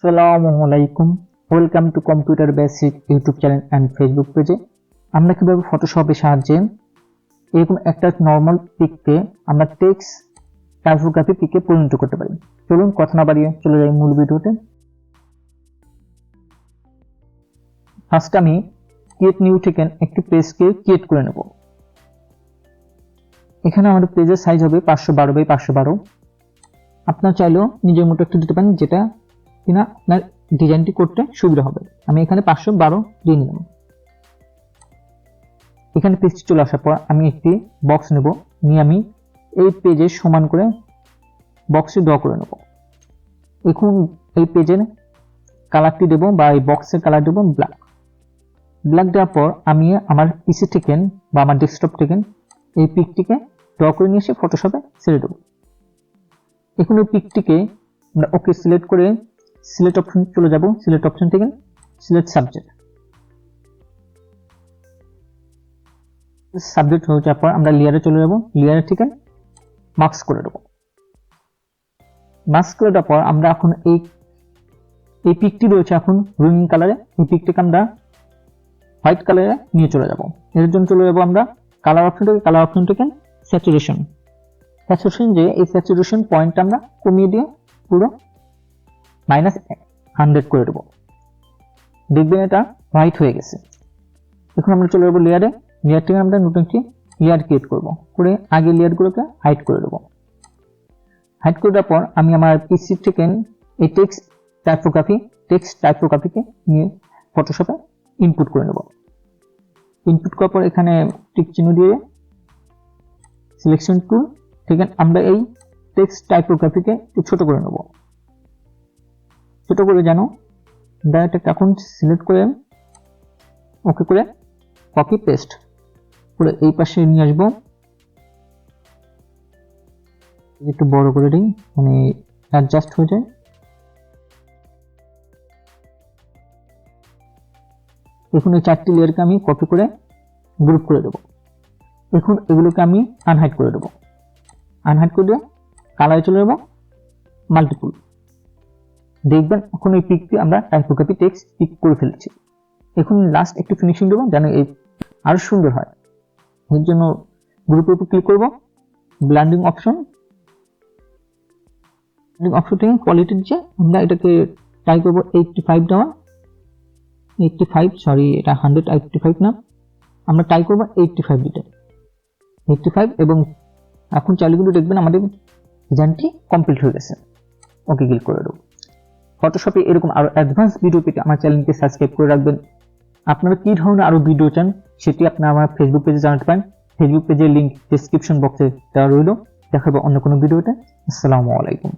আসসালামু আলাইকুম, welcome to computer basic YouTube channel and Facebook পেজে। আমরা কিভাবে ফটোশপের সাহায্যে এরকম একটা নর্মাল পিককে আমরা টেক্সট টাইপোগ্রাফি পিকে পরিণত করতে পারি। চলুন কথা না বাড়িয়ে চলে যাই মূল ভিডিওতে। ফার্স্ট আমি ক্রিয়েট নিউ থেকে একটি পেজকে ক্রিয়েট করে নেব। এখানে আমাদের পেজের সাইজ হবে 512 বাই 512। আপনার চাইলেও নিজের মতো একটু দিতে পারেন, যেটা কিনা আপনার ডিজাইনটি করতে সুবিধা হবে। আমি এখানে 512 দিয়ে নিলাম। এখানে পেজটি চলে আসার পর আমি একটি বক্স নেব, নিয়ে আমি এই পেজের সমান করে বক্সে ড্র করে নেব। এখন এই পেজের কালারটি দেব, বা এই বক্সের কালার দেব ব্ল্যাক। ব্ল্যাক দেওয়ার পর আমি আমার পিসি থেকে বা আমার ডেস্কটপ থেকে এই পিকটিকে ড্র করে নিয়ে এসে ফটোশপে ছেড়ে দেব। এখন এই পিকটিকে আমরা ওকে সিলেক্ট করে সিলেক্ট অপশন চলে যাব। সিলেক্ট অপশন থেকে সিলেক্ট সাবজেক্ট হয়ে যাওয়ার পর আমরা লেয়ারে চলে যাব। লেয়ারে থেকে মাস্ক করে দেব। মাস্ক করে দেওয়ার পর আমরা এখন এই পিকটি রয়েছে এখন রঙিন কালারে, এই পিকটিকে আমরা হোয়াইট কালারে নিয়ে চলে যাব। এর জন্য চলে যাব আমরা কালার অপশন থেকে স্যাচুরেশন যে এই স্যাচুরেশন পয়েন্টটা আমরা কমিয়ে দিয়ে পুরো -100 করে দেব। দেখবেন এটা হোয়াইট হয়ে গেছে। এখন আমরা চলে যাবো লেয়ার থেকে আমরা নতুন একটি লেয়ার ক্রিয়েট করব, করে আগে লেয়ারগুলোকে হাইড করে দেব। হাইড করে দেওয়ার পর আমি আমার পিসি থেকে এই টেক্সট টাইপোগ্রাফিকে নিয়ে ফটোশপে ইনপুট করে নেব। ইনপুট করার পর এখানে টিক চিহ্ন দিয়ে সিলেকশন টুল থেকে আমরা এই টেক্সট টাইপোগ্রাফিকে ছোট করে নেব। ছোট করে যেন ডাইরেক্ট এখন সিলেক্ট করে ওকে করে কপি পেস্ট করে এই পাশে নিয়ে আসবো। একটু বড় করে দিই, মানে অ্যাডজাস্ট হয়ে যায়। এখন এই 4টি লেয়ারকে আমি কপি করে গ্রুপ করে দেব। এখন এগুলোকে আমি আনহাইড করে দেব। আনহাইড করে দিয়ে কালারে চলে যাব মাল্টিপুল। দেখবেন এখন এই পিকটি আমরা টাইপোগ্রাফি টেক্সট পিক করে ফেলেছি। এখন লাস্ট একটু ফিনিশিং দেবো যেন এই আরো সুন্দর হয়। এর জন্য গ্রুপের উপর ক্লিক করব, ব্লেন্ডিং অপশন থেকে কোয়ালিটির যে আমরা এটাকে ট্রাই করব 85 দেওয়া। 85 সরি, এটা 185 না, আমরা ট্রাই করব 85 দিতে। 85 এবং এখন চাইলেগুলো দেখবেন আমাদের ডিজাইনটি কমপ্লিট হয়ে গেছে। ওকে ক্লিক করে দেবো। ফটোশপে এরকম আরো অ্যাডভান্স ভিডিও পেতে আমার চ্যানেলকে সাবস্ক্রাইব করে রাখবেন। আপনারা কি ধরনের আরো ভিডিও চান সেটি আপনারা আমার ফেসবুক পেজে জানাতে পারেন। ফেসবুক পেজের লিংক ডেসক্রিপশন বক্সে দেওয়া রইল। দেখা হবে অন্য কোনো ভিডিওতে। আসসালামু আলাইকুম।